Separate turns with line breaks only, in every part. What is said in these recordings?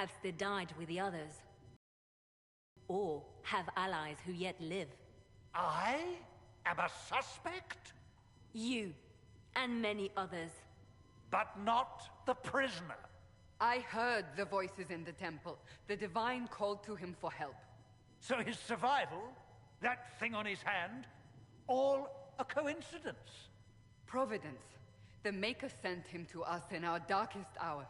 Perhaps they died with the others. Or have allies who yet live.
I am a suspect?
You, and many others.
But not the prisoner.
I heard the voices in the temple. The Divine called to him for help.
So his survival, that thing on his hand, all a coincidence?
Providence. The Maker sent him to us in our darkest hour.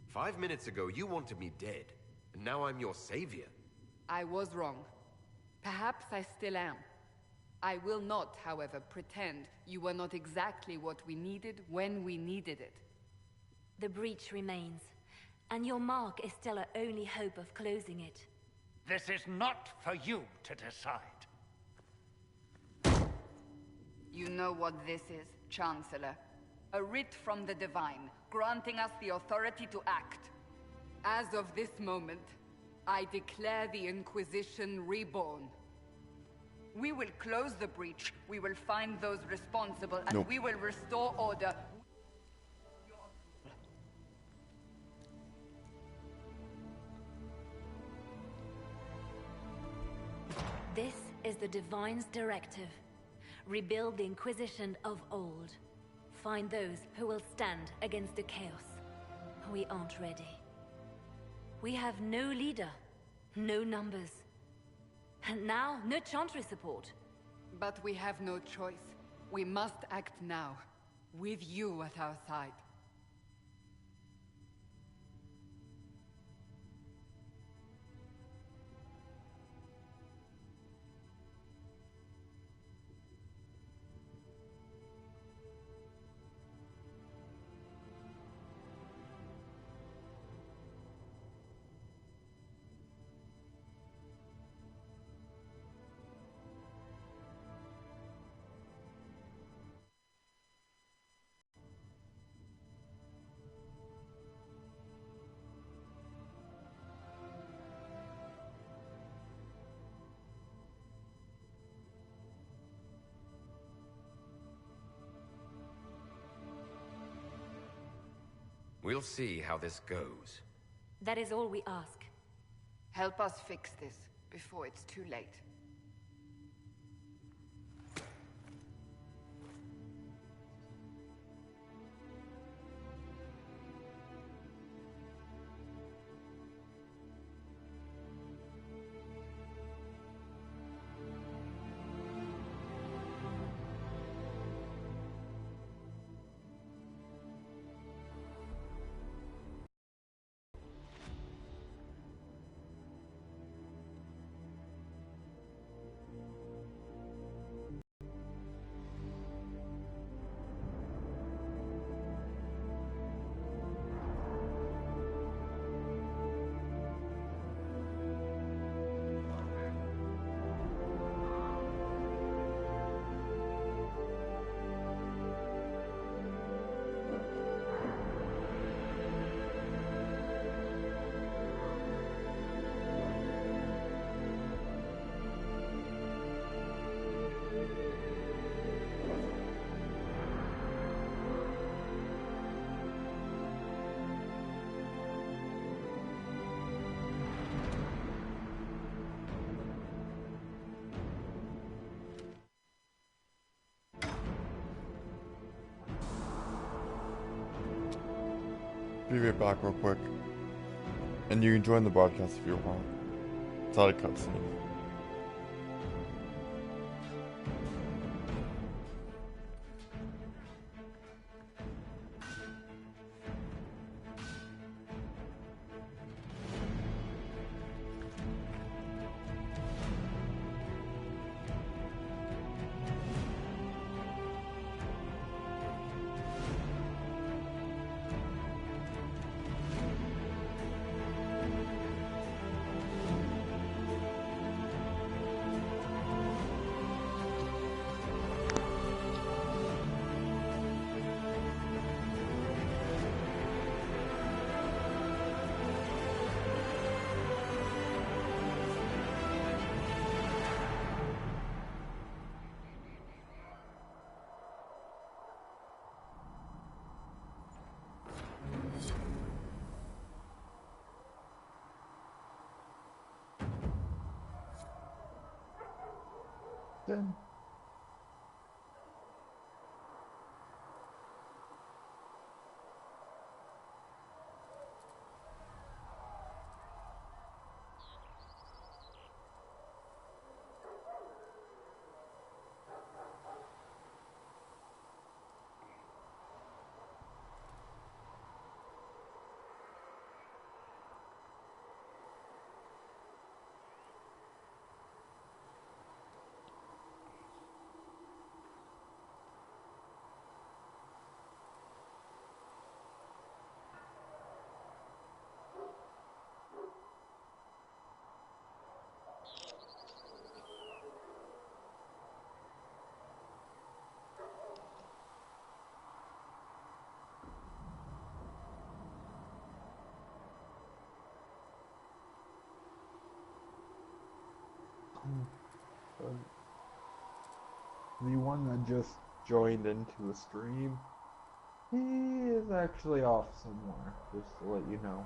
"5 minutes ago, you wanted me dead, and now I'm your savior."
I was wrong. Perhaps I still am. I will not, however, pretend you were not exactly what we needed when we needed it.
The breach remains, and your mark is still our only hope of closing it.
This is not for you to decide.
You know what this is, Chancellor. A writ from the Divine, granting us the authority to act. As of this moment, I declare the Inquisition reborn. We will close the breach, we will find those responsible, and we will restore order.
This is the Divine's directive. Rebuild the Inquisition of old. Find those who will stand against the chaos. We aren't ready. We have no leader, no numbers. And now, no Chantry support.
But we have no choice. We must act now, with you at our side.
We'll see how this goes.
That is all we ask.
Help us fix this, before it's too late.
Be right back real quick. And you can join the broadcast if you want. It's not a cutscene. then? The one that just joined into the stream, he is actually off somewhere, just to let you know.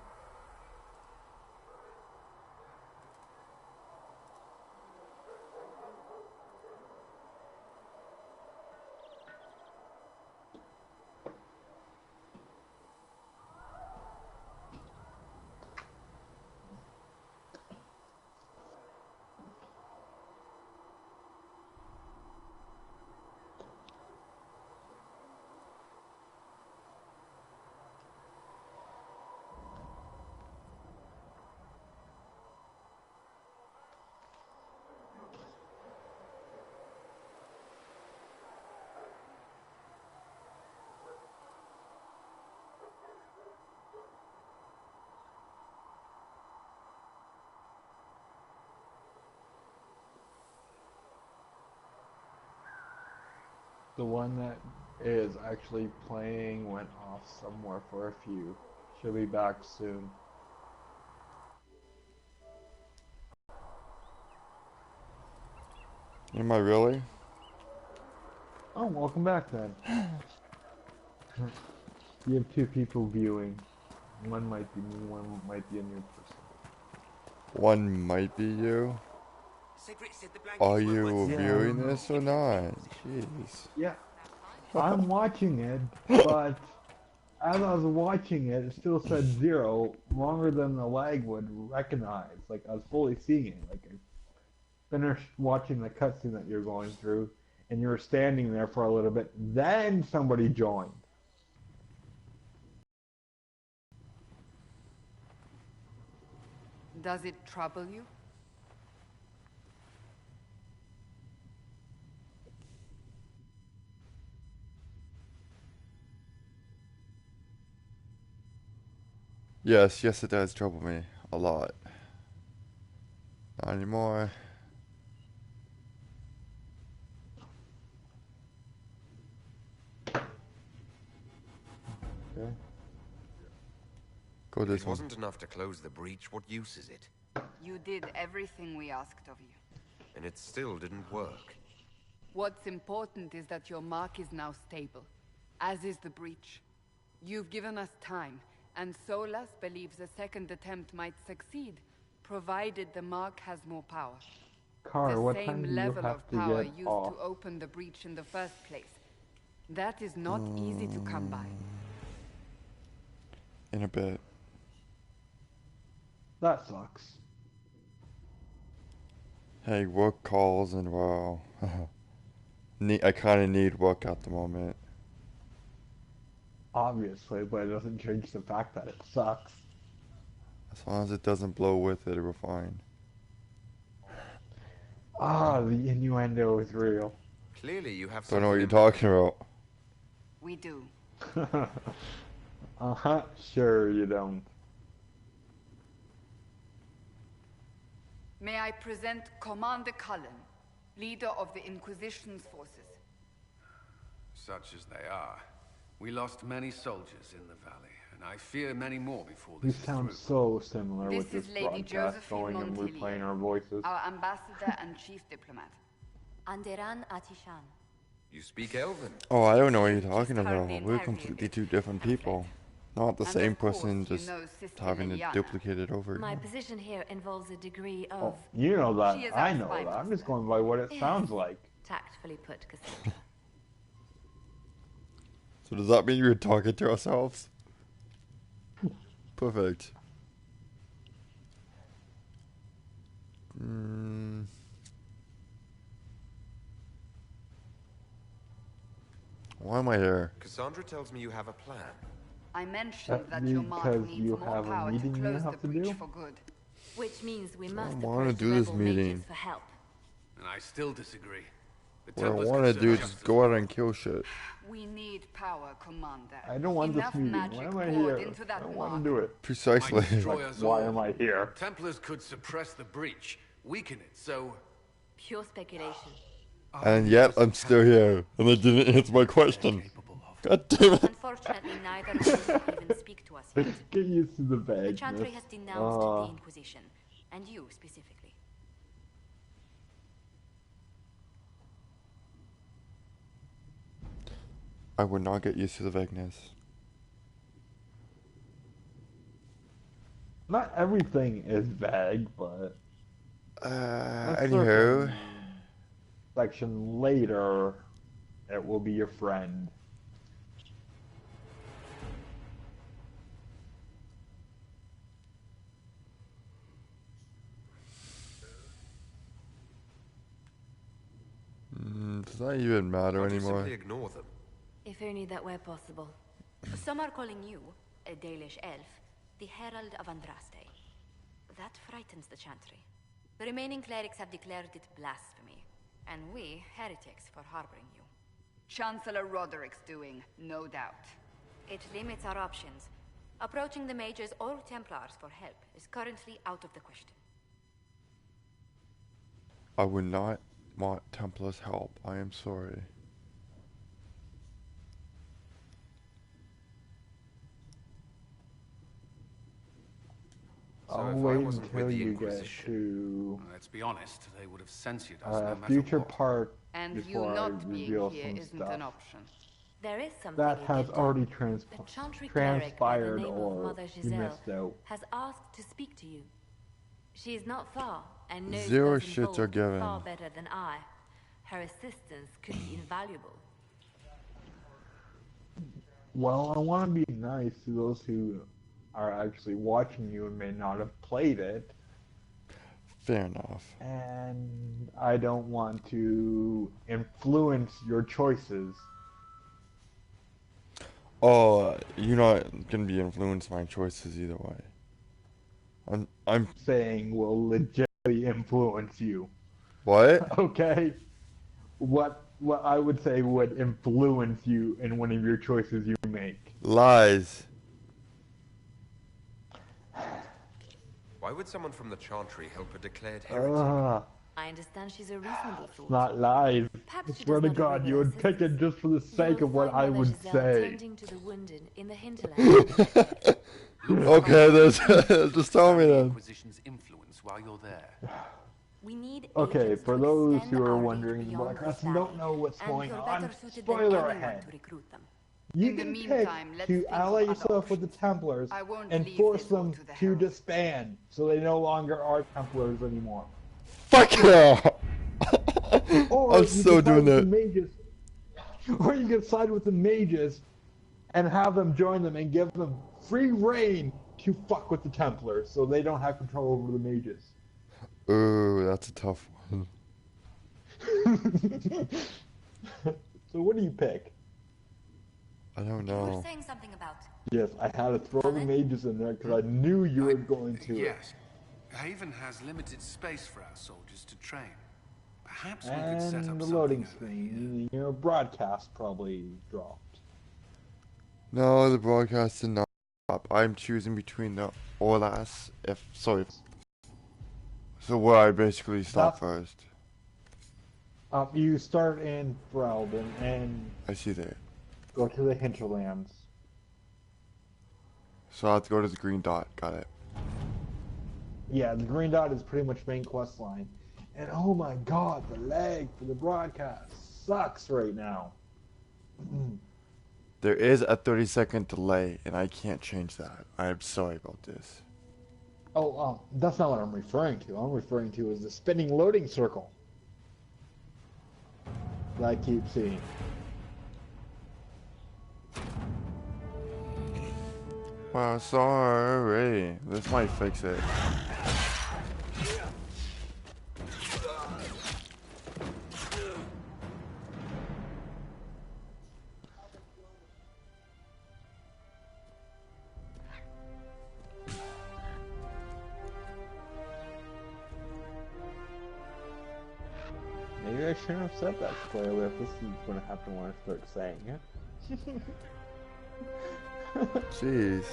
The one that is actually playing went off somewhere for a few. She'll be back soon.
Am I really?
Oh, welcome back then. You have two people viewing. One might be me, one might be a new person.
One might be you. Are you viewing this or not? Jeez.
Yeah, I'm watching it, but as I was watching it, it still said 0 longer than the lag would recognize. Like, I was fully seeing it. Like, I finished watching the cutscene that you're going through, and you were standing there for a little bit, then somebody joined.
Does it trouble you?
Yes, it does trouble me a lot. Not anymore.
Okay.
Go this
It
one.
wasn't enough to close the breach. What use is it?
You did everything we asked of you.
And it still didn't work.
What's important is that your mark is now stable, as is the breach. You've given us time, and Solas believes a second attempt might succeed, provided the mark has more power.
Car,
The
what time
same
do you
level
have
of
to
power
get
used
off?
to open the breach in the first place. That is not easy to come by.
In a bit.
That sucks.
Hey, work calls and wow. I kind of need work at the moment.
Obviously, but it doesn't change the fact that it sucks.
As long as it doesn't blow with it, we're fine.
Ah, the innuendo is real.
Clearly you have
Don't know what you're
something in mind.
talking about.
We do.
Uh-huh, sure you don't.
May I present Commander Cullen, leader of the Inquisition's forces.
Such as they are. We lost many soldiers in the valley, and I fear many more before
We
this is
sound
through.
so similar
This
with this
is Lady
broadcast
Josephine
going and we're
Montilier,
playing our voices.
our ambassador and chief diplomat.
Anderan Atishan.
You speak Elven.
Oh, I don't know what you're
Just
talking
heard
about.
the
We're
entirety of
completely
it.
two different people. Not the
And
same
of course,
person,
you
just
know Sister
having it
Liliana.
duplicated over.
My position here involves a degree of...
Oh, you know that.
She is
I
our
know
spy
that. I'm just
master.
going by what it sounds like.
Tactfully put, Cassandra.
So does that mean you're talking to ourselves? Perfect. Why am I here?
Cassandra tells me you have a plan.
I mentioned that
Because
your mark needs
you
more
have a
power to
meeting you
close the
have to
breach
do?
for good.
Which means we must
wanna
approach the
do this
rebel
meeting.
mages for help.
And I still disagree. The
What I
Templars
want
could
to
serve
do is
just
just
as
go
well.
out and kill shit.
We need power, Commander.
I don't want
Enough
this meeting.
magic
Why am I
poured
here?
into
I
that
don't
mark.
want to do it.
Precisely.
Might destroy us
Why
all.
am I here?
Templars could suppress the breach, weaken it, so...
Pure speculation.
And yet I'm still here, and they didn't answer my question.
Capable of.
God damn it.
Unfortunately, neither of you can even speak to us yet.
Get used to the
The
vagueness.
Chantry has denounced the Inquisition, and you specifically.
I would not get used to the vagueness.
Not everything is vague, but a
Anywho.
certain section later, it will be your friend.
Does that even matter
Can't you
anymore?
simply ignore them?
If only that were possible. Some are calling you, a Dalish elf, the Herald of Andraste. That frightens the Chantry. The remaining clerics have declared it blasphemy, and we, heretics, for harboring you.
Chancellor Roderick's doing, no doubt.
It limits our options. Approaching the mages or Templars for help is currently out of the question.
I would not want Templars' help. I am sorry.
So
I'll
if I
wait
wasn't
until
with the
you get
Inquisition,
to
Let's be honest, they would have censored us no
a
matter
future
what.
part
And you
before I
not being
reveal
here
some
isn't
stuff
an option.
There is something
that
you
has
did do.
already
A Chantry cleric by the
transpired
name of
or
Mother
you
Giselle
missed out.
has asked to speak to you. She is not far and knows
Zero
those
shits are
involved
given.
far better than I. Her assistance could be invaluable.
Well, I want to be nice to those who are actually watching you and may not have played it,
Fair enough.
and I don't want to influence your choices.
Oh, you're not gonna be influenced by my choices either way. I'm
Saying will legitimately influence you.
what?
Okay? What I would say would influence you in one of your choices you make.
Lies.
Why would someone from the Chantry help a declared heretic?
I understand she's a reasonable fool.
Not lies.
Perhaps
I
she
swear
does
to
not
God,
agree
you
with
would
her
pick it just for the
You
sake
will
of what
find
I
Mother
would
Giselle
say.
tending to the wounded in the hinterlands.
Okay, just tell me
The
then.
Inquisition's influence while you're there.
We need
Okay,
agents
for
to
those
extend
who are
our reach
wondering,
beyond
Black
this
and don't
valley,
know what's
and
going
you're
on,
better suited
spoiler
than anyone
ahead.
to recruit them.
You
In the
can pick
meantime, let's
to
think of
ally
other
yourself with the
options.
Templars
I won't
and
leave
force
this all
them
to the
to
Herald.
disband so they no longer are Templars anymore.
Fuck yeah!
Or
I'm
you
so
can side
doing
with the
that.
mages. Or you can side with the mages and have them join them and give them free reign to fuck with the Templars so they don't have control over the mages.
Ooh, that's a tough one.
So what do you pick?
I don't
You were
know.
saying something about...
Yes, I had to throw the mages in there because I knew you were going to.
Yes. Haven has limited space for our soldiers to train. Perhaps we could set
And
up
the
something
loading
over here.
screen, your broadcast probably dropped.
No, the broadcast did not stop. I'm choosing between the Olas, sorry. So where I basically stop first.
You start in Ferelden and
I see that.
go to the hinterlands.
So I have to go to the green dot. Got it.
Yeah, the green dot is pretty much main quest line. And oh my god, the lag for the broadcast sucks right now.
There is a 30-second delay, and I can't change that. I am sorry about this.
Oh, that's not what I'm referring to. I'm referring to is the spinning loading circle. that I keep seeing.
Well, sorry. This might fix it.
Maybe I shouldn't have said that clearly if this is going to happen when I start saying it.
Jeez.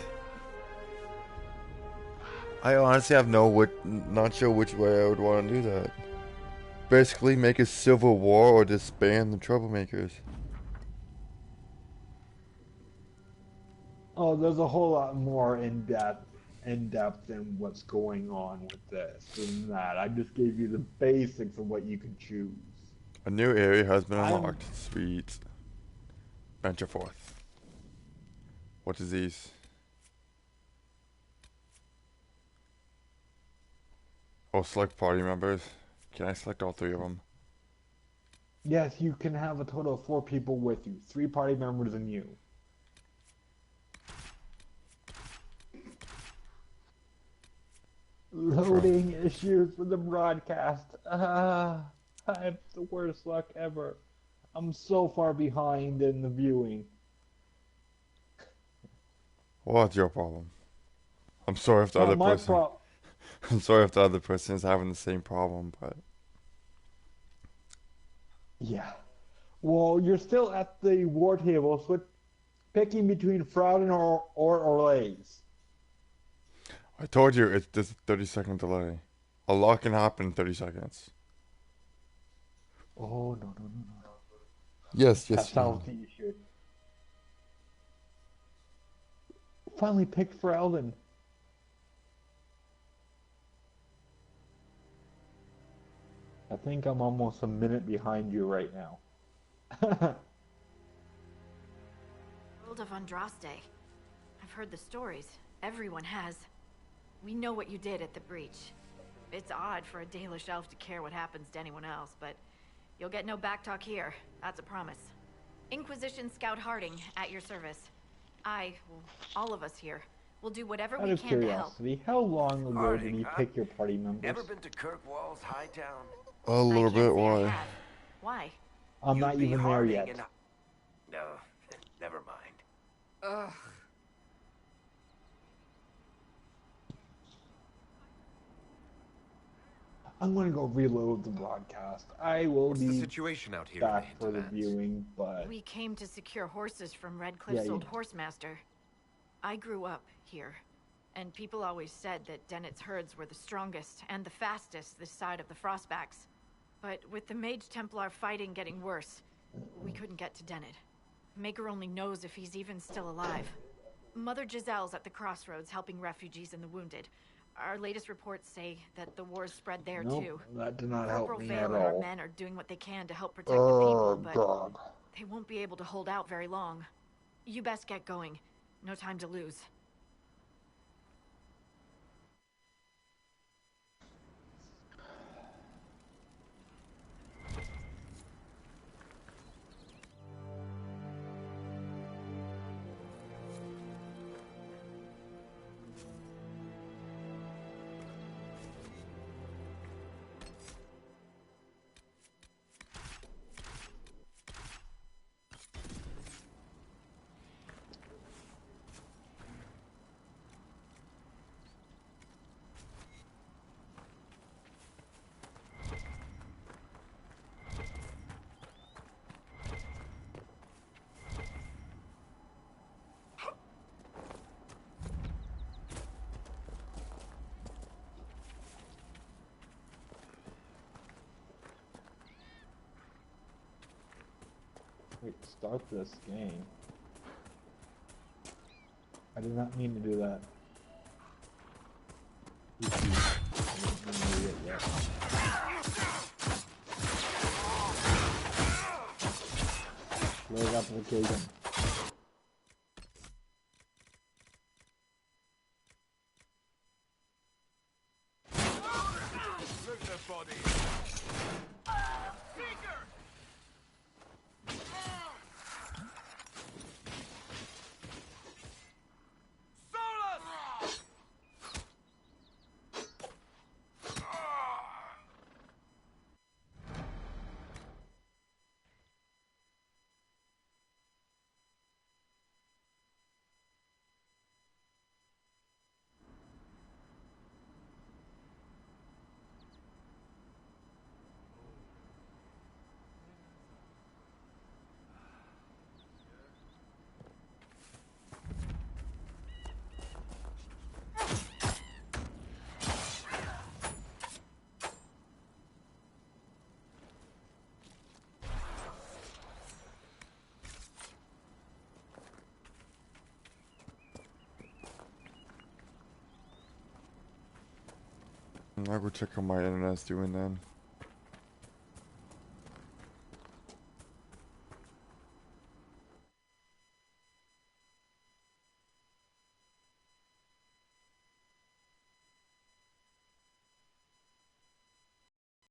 I honestly have not sure which way I would want to do that. Basically make a civil war or disband the troublemakers.
Oh, there's a whole lot more in depth in what's going on with this than that. I just gave you the basics of what you can choose.
A new area has been unlocked. Sweet. Venture forth. What is these? Oh, select party members. Can I select all 3 of them?
Yes, you can have a total of 4 people with you. 3 party members and you. Loading issues with the broadcast. I have the worst luck ever. I'm so far behind in the viewing.
Well, that's your problem. I'm sorry if the other person... I'm sorry if the other person is having the same problem, but...
Yeah. Well, you're still at the war table, so picking between Frauden or Orlays.
I told you it's just a 30-second delay. A lot can happen in 30 seconds.
Oh, no.
Yes.
That's how you should. Finally picked for Eldon. I think I'm almost a minute behind you right now.
World of Andraste. I've heard the stories. Everyone has. We know what you did at the breach. It's odd for a Dalish elf to care what happens to anyone else, but you'll get no backtalk here. That's a promise. Inquisition Scout Harding, at your service. All of us here, will do whatever we can to help.
How long ago did you pick your party members?
Never been to Kirkwall's Hightown?
A little bit, why?
Why?
I'm not even there yet.
No, never mind.
Ugh.
I'm gonna go reload the broadcast. I will
What's
be
the situation out here
back for the viewing, but...
We came to secure horses from Redcliffe's old horsemaster. I grew up here, and people always said that Dennett's herds were the strongest and the fastest this side of the Frostbacks. But with the Mage Templar fighting getting worse, we couldn't get to Dennett. Maker only knows if he's even still alive. Mother Giselle's at the crossroads helping refugees and the wounded. Our latest reports say that the war's spread there too.
That did not help me
Vale
at
and our
all.
men are doing what they can to help protect the people, but
God.
they won't be able to hold out very long. You best get going. No time to lose.
Wait, start this game. I did not mean to do that. I didn't mean to do it yet. Load application.
I'll go check how my internet's doing then.